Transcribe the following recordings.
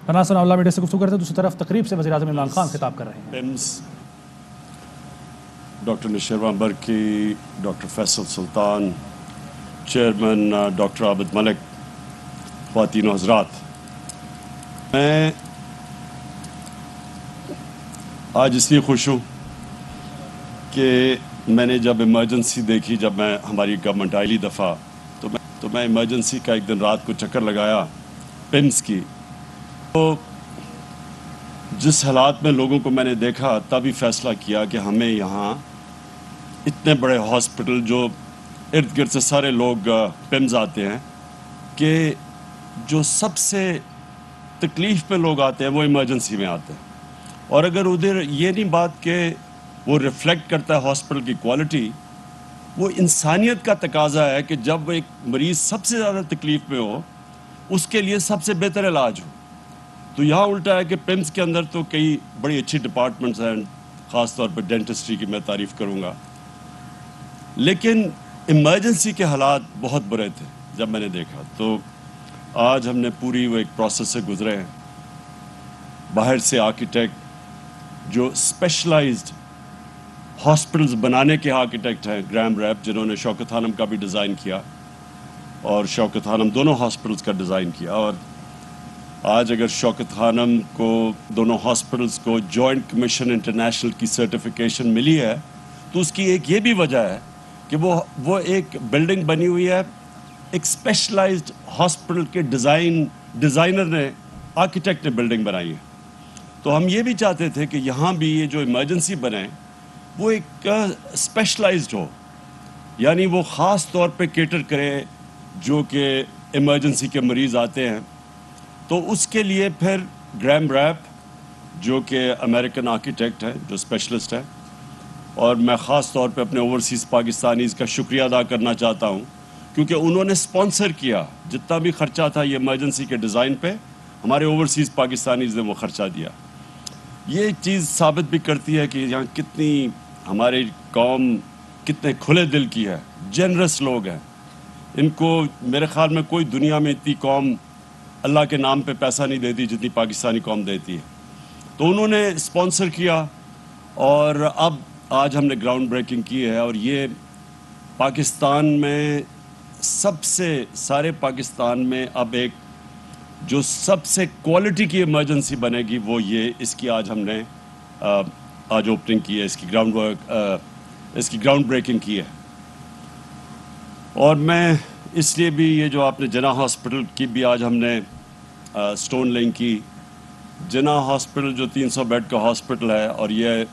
پناہ اللہ میڈیا سے گفتگو کرتے ہیں. دوسری طرف تقریب سے وزیراعظم عمران خان خطاب کر رہے ہیں. پیمز ڈاکٹر نشیروان برکی، ڈاکٹر فیصل سلطان، چیئرمین ڈاکٹر عابد ملک، خواتین و حضرات، میں آج اس لیے خوش ہوں کہ میں نے جب ایمرجنسی دیکھی، جب میں ہماری گورنمنٹ آئی دفعہ تو میں ایمرجنسی کا ایک دن رات کو چکر لگایا پیمز کی، تو جس حالات میں لوگوں کو میں نے دیکھا تبھی فیصلہ کیا کہ ہمیں یہاں اتنے بڑے ہاسپٹل جو ارد گرد سے سارے لوگ پیمز آتے ہیں، کہ جو سب سے تکلیف میں لوگ آتے ہیں وہ ایمرجنسی میں آتے ہیں. اور اگر ادھر یہ نہیں بات کہ وہ ریفلیکٹ کرتا ہے ہاسپٹل کی کوالٹی، وہ انسانیت کا تقاضا ہے کہ جب ایک مریض سب سے زیادہ تکلیف میں ہو اس کے لیے سب سے بہتر علاج ہو. تو یہاں الٹا ہے کہ پیمز کے اندر تو کئی بڑی اچھی ڈپارٹمنٹس ہیں، خاص طور پر ڈینٹسٹری کی میں تعریف کروں گا، لیکن ایمرجنسی کے حالات بہت برے تھے. جب میں نے دیکھا تو آج ہم نے پوری وہ ایک پروسیس سے گزرے ہیں. باہر سے آرکیٹیکٹ جو اسپیشلائزڈ ہاسپٹلز بنانے کے آرکیٹیکٹ ہیں، گرام ریپ، جنہوں نے شوکت خانم کا بھی ڈیزائن کیا اور شوکت خانم دونوں ہاسپٹلز کا ڈیزائن کیا. اور آج اگر شوکت خانم کو دونوں ہاسپٹلز کو جوائنٹ کمیشن انٹرنیشنل کی سرٹیفیکیشن ملی ہے تو اس کی ایک یہ بھی وجہ ہے کہ وہ ایک بلڈنگ بنی ہوئی ہے ایک اسپیشلائزڈ ہاسپٹل کے ڈیزائنر نے، آرکیٹیکٹ نے بلڈنگ بنائی ہے. تو ہم یہ بھی چاہتے تھے کہ یہاں بھی یہ جو ایمرجنسی بنے وہ ایک اسپیشلائزڈ ہو، یعنی وہ خاص طور پہ کیٹر کرے جو کہ ایمرجنسی کے مریض آتے ہیں. تو اس کے لیے پھر گرام ریپ جو کہ امریکن آرکیٹیکٹ ہے، جو اسپیشلسٹ ہے، اور میں خاص طور پہ اپنے اوورسیز پاکستانیز کا شکریہ ادا کرنا چاہتا ہوں کیونکہ انہوں نے اسپانسر کیا. جتنا بھی خرچہ تھا یہ ایمرجنسی کے ڈیزائن پہ ہمارے اوورسیز پاکستانیز نے وہ خرچہ دیا. یہ ایک چیز ثابت بھی کرتی ہے کہ یہاں کتنی ہماری قوم کتنے کھلے دل کی ہے، جنرس لوگ ہیں. ان کو میرے خیال میں کوئی دنیا میں اتنی قوم اللہ کے نام پہ پیسہ نہیں دیتی جتنی پاکستانی قوم دیتی ہے. تو انہوں نے اسپانسر کیا اور اب آج ہم نے گراؤنڈ بریکنگ کی ہے. اور یہ پاکستان میں سارے پاکستان میں اب ایک جو سب سے کوالٹی کی ایمرجنسی بنے گی وہ یہ، اس کی آج ہم نے آج اوپننگ کی ہے، اس کی گراؤنڈ بریکنگ کی ہے. اور میں اس لیے بھی یہ جو آپ نے جناح ہاسپٹل کی بھی آج ہم نے سٹون لینگ کی. جناح ہاسپٹل جو 300 بیڈ کا ہاسپٹل ہے، اور یہ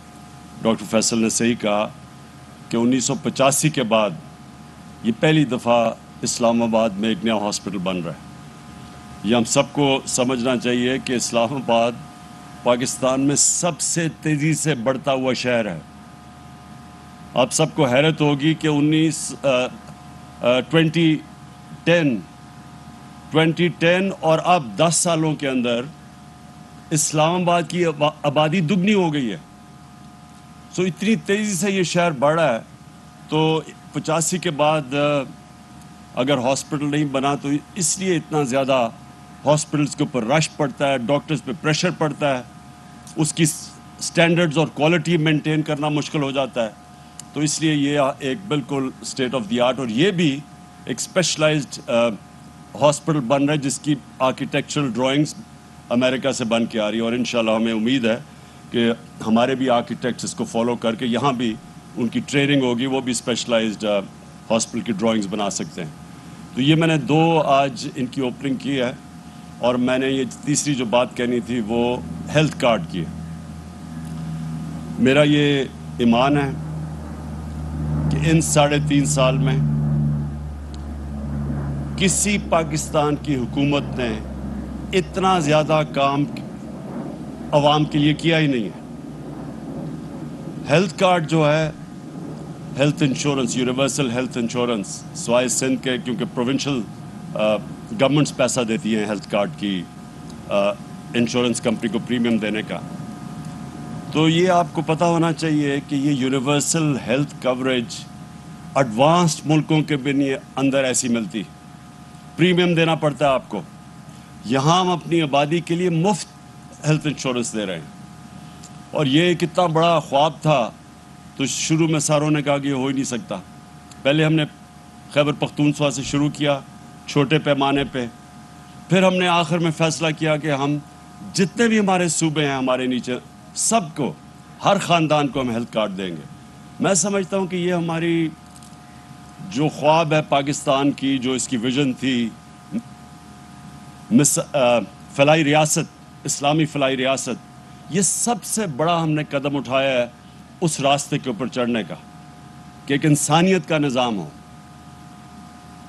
ڈاکٹر فیصل نے صحیح کہا کہ 1985 کے بعد یہ پہلی دفعہ اسلام آباد میں ایک نیا ہاسپٹل بن رہا ہے. یہ ہم سب کو سمجھنا چاہیے کہ اسلام آباد پاکستان میں سب سے تیزی سے بڑھتا ہوا شہر ہے. آپ سب کو حیرت ہوگی کہ 2010 اور اب 10 سالوں کے اندر اسلام آباد کی آبادی دگنی ہو گئی ہے. سو اتنی تیزی سے یہ شہر بڑھ رہا ہے. تو 85 کے بعد اگر ہاسپٹل نہیں بنا تو اس لیے اتنا زیادہ ہاسپٹلس کے اوپر رش پڑتا ہے، ڈاکٹرز پہ پریشر پڑتا ہے، اس کی سٹینڈرڈز اور کوالٹی مینٹین کرنا مشکل ہو جاتا ہے. تو اس لیے یہ ایک بالکل اسٹیٹ آف دی آرٹ اور یہ بھی ایک اسپیشلائزڈ ہاسپٹل بن رہا ہے جس کی آرکیٹیکچرل ڈرائنگز امریکہ سے بن کے آ رہی ہے. اور انشاءاللہ ہمیں امید ہے کہ ہمارے بھی آرکیٹیکٹس اس کو فالو کر کے یہاں بھی ان کی ٹریننگ ہوگی، وہ بھی اسپیشلائزڈ ہاسپٹل کی ڈرائنگز بنا سکتے ہیں. تو یہ میں نے 2 آج ان کی اوپننگ کی ہے. اور میں نے یہ تیسری جو بات کہنی تھی وہ ہیلتھ کارڈ کی ہے. میرا یہ ایمان ہے کہ ان 3.5 سال میں کسی پاکستان کی حکومت نے اتنا زیادہ کام عوام کے لیے کیا ہی نہیں ہے. ہیلتھ کارڈ جو ہے، health insurance, universal health insurance, سوائے سندھ کے کیونکہ پروونشل گورنمنٹس پیسہ دیتی ہیں ہیلتھ کارڈ کی انشورنس کمپنی کو پریمیم دینے کا. تو یہ آپ کو پتہ ہونا چاہیے کہ یہ یونیورسل ہیلتھ کوریج ایڈوانسڈ ملکوں کے بھی اندر ایسی ملتی، پریمیم دینا پڑتا ہے آپ کو. یہاں ہم اپنی آبادی کے لیے مفت ہیلتھ انشورنس دے رہے ہیں، اور یہ کتنا بڑا خواب تھا تو شروع میں ساروں نے کہا کہ یہ ہو ہی نہیں سکتا۔ پہلے ہم نے خیبر پختونخوا سے شروع کیا چھوٹے پیمانے پہ، پھر ہم نے آخر میں فیصلہ کیا کہ ہم جتنے بھی ہمارے صوبے ہیں ہمارے نیچے سب کو، ہر خاندان کو ہم ہیلتھ کارڈ دیں گے۔ میں سمجھتا ہوں کہ یہ ہماری جو خواب ہے پاکستان کی، جو اس کی ویژن تھی، فلاحی ریاست، اسلامی فلاحی ریاست، یہ سب سے بڑا ہم نے قدم اٹھایا ہے اس راستے کے اوپر چڑھنے کا، کہ ایک انسانیت کا نظام ہو،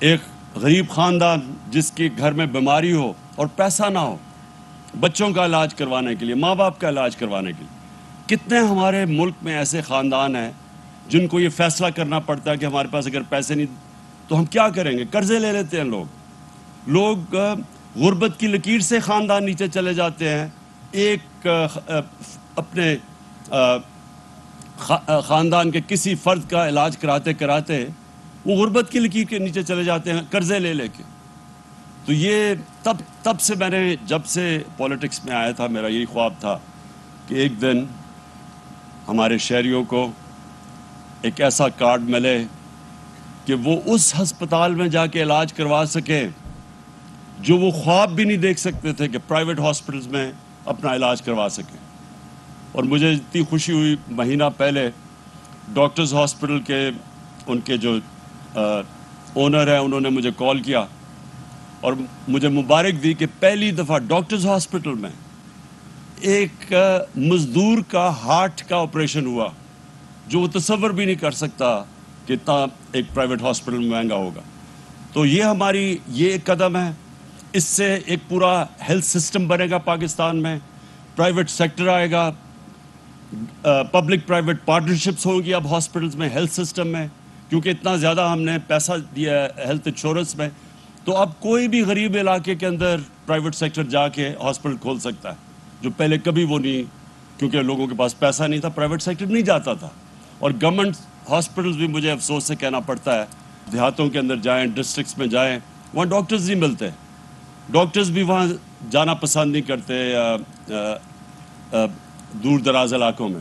ایک غریب خاندان جس کے گھر میں بیماری ہو اور پیسہ نہ ہو بچوں کا علاج کروانے کے لیے، ماں باپ کا علاج کروانے کے لیے۔ کتنے ہمارے ملک میں ایسے خاندان ہیں جن کو یہ فیصلہ کرنا پڑتا ہے کہ ہمارے پاس اگر پیسے نہیں تو ہم کیا کریں گے، قرضے لے لیتے ہیں لوگ غربت کی لکیر سے خاندان نیچے چلے جاتے ہیں، ایک اپنے خاندان کے کسی فرد کا علاج کراتے کراتے وہ غربت کی لکیر کے نیچے چلے جاتے ہیں قرضے لے لے کے۔ تو یہ تب سے میں نے جب سے پولیٹکس میں آیا تھا میرا یہی خواب تھا کہ ایک دن ہمارے شہریوں کو ایک ایسا کارڈ ملے کہ وہ اس ہسپتال میں جا کے علاج کروا سکے جو وہ خواب بھی نہیں دیکھ سکتے تھے کہ پرائیویٹ ہاسپٹلز میں اپنا علاج کروا سکیں۔ اور مجھے اتنی خوشی ہوئی، مہینہ پہلے ڈاکٹرز ہاسپٹل کے ان کے جو اونر ہیں انہوں نے مجھے کال کیا اور مجھے مبارک دی کہ پہلی دفعہ ڈاکٹرز ہاسپٹل میں ایک مزدور کا ہارٹ کا آپریشن ہوا جو وہ تصور بھی نہیں کر سکتا کہ اتنا ایک پرائیویٹ ہاسپٹل میں مہنگا ہوگا۔ تو یہ ایک قدم ہے، اس سے ایک پورا ہیلتھ سسٹم بنے گا پاکستان میں، پرائیویٹ سیکٹر آئے گا، پبلک پرائیویٹ پارٹنرشپس ہوں گی اب ہاسپٹلز میں، ہیلتھ سسٹم میں، کیونکہ اتنا زیادہ ہم نے پیسہ دیا ہے ہیلتھ انشورنس میں۔ تو اب کوئی بھی غریب علاقے کے اندر پرائیویٹ سیکٹر جا کے ہاسپٹل کھول سکتا ہے، جو پہلے کبھی وہ نہیں، کیونکہ لوگوں کے پاس پیسہ نہیں تھا، پرائیویٹ سیکٹر نہیں جاتا تھا۔ اور گورنمنٹ ہاسپٹلز بھی مجھے افسوس سے کہنا پڑتا ہے، دیہاتوں کے اندر جائیں، ڈسٹرکٹس میں جائیں، وہاں ڈاکٹرز نہیں ملتے، ڈاکٹرز بھی وہاں جانا پسند نہیں کرتے دور دراز علاقوں میں۔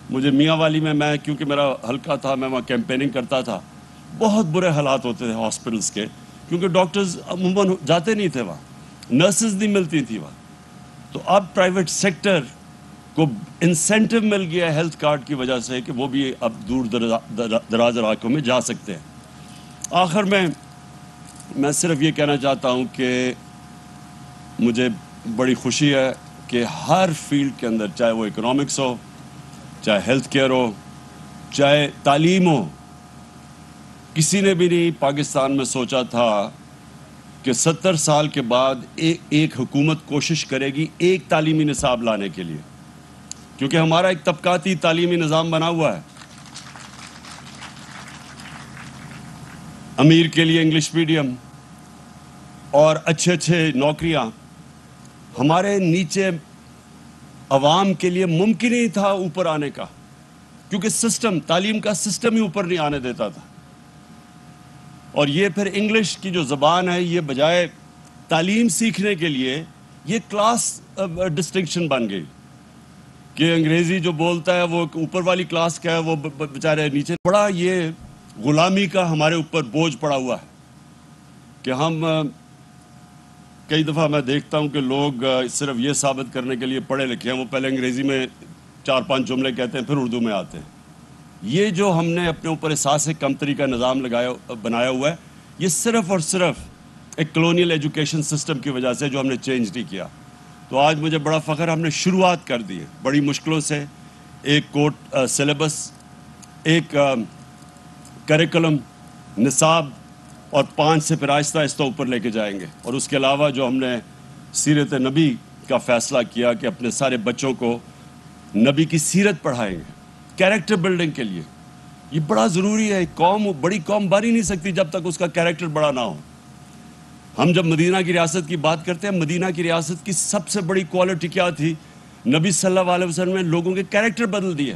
مجھے میاں والی میں کیونکہ میرا حلقہ تھا، میں وہاں کیمپیننگ کرتا تھا، بہت برے حالات ہوتے تھے ہاسپٹلز کے، کیونکہ ڈاکٹرز عموماً جاتے نہیں تھے وہاں، نرسز نہیں ملتی تھی وہاں۔ تو اب پرائیویٹ سیکٹر کو انسینٹیو مل گیا ہیلتھ کارڈ کی وجہ سے کہ وہ بھی اب دور دراز علاقوں میں جا سکتے ہیں۔ آخر میں صرف یہ کہنا چاہتا ہوں کہ مجھے بڑی خوشی ہے کہ ہر فیلڈ کے اندر، چاہے وہ اکنامکس ہو، چاہے ہیلتھ کیئر ہو، چاہے تعلیم ہو، کسی نے بھی نہیں پاکستان میں سوچا تھا کہ 70 سال کے بعد ایک حکومت کوشش کرے گی ایک تعلیمی نصاب لانے کے لیے، کیونکہ ہمارا ایک طبقاتی تعلیمی نظام بنا ہوا ہے۔ امیر کے لیے انگلش میڈیم اور اچھے نوکریاں، ہمارے نیچے عوام کے لیے ممکن ہی تھا اوپر آنے کا، کیونکہ تعلیم کا سسٹم ہی اوپر نہیں آنے دیتا تھا۔ اور یہ پھر انگلش کی جو زبان ہے، یہ بجائے تعلیم سیکھنے کے لیے یہ کلاس ڈسٹنکشن بن گئی کہ انگریزی جو بولتا ہے وہ اوپر والی کلاس کا ہے، وہ بیچارے نیچے۔ بڑا یہ غلامی کا ہمارے اوپر بوجھ پڑا ہوا ہے کہ ہم کئی دفعہ میں دیکھتا ہوں کہ لوگ صرف یہ ثابت کرنے کے لیے پڑھے لکھے ہیں، وہ پہلے انگریزی میں 4-5 جملے کہتے ہیں پھر اردو میں آتے ہیں۔ یہ جو ہم نے اپنے اوپر احساس کمتری کا نظام بنایا ہوا ہے، یہ صرف اور صرف ایک کلونیل ایجوکیشن سسٹم کی وجہ سے جو ہم نے چینج نہیں کیا۔ تو آج مجھے بڑا فخر، ہم نے شروعات کر دی ہے بڑی مشکلوں سے، ایک سلیبس، ایک کریکولم، نصاب، اور 5 سے پھر آہستہ آہستہ اوپر لے کے جائیں گے۔ اور اس کے علاوہ جو ہم نے سیرت نبی کا فیصلہ کیا کہ اپنے سارے بچوں کو نبی کی سیرت پڑھائیں گے کیریکٹر بلڈنگ کے لیے، یہ بڑا ضروری ہے۔ بڑی قوم بن ہی نہیں سکتی جب تک اس کا کیریکٹر بڑا نہ ہو۔ ہم جب مدینہ کی ریاست کی بات کرتے ہیں، مدینہ کی ریاست کی سب سے بڑی کوالٹی کیا تھی؟ نبی صلی اللہ علیہ وسلم نے لوگوں کے کیریکٹر بدل دیے۔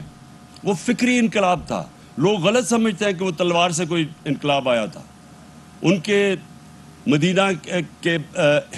وہ فکری انقلاب تھا۔ لوگ غلط سمجھتے ہیں کہ وہ تلوار سے کوئی انقلاب آیا تھا۔ ان کے مدینہ کے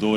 2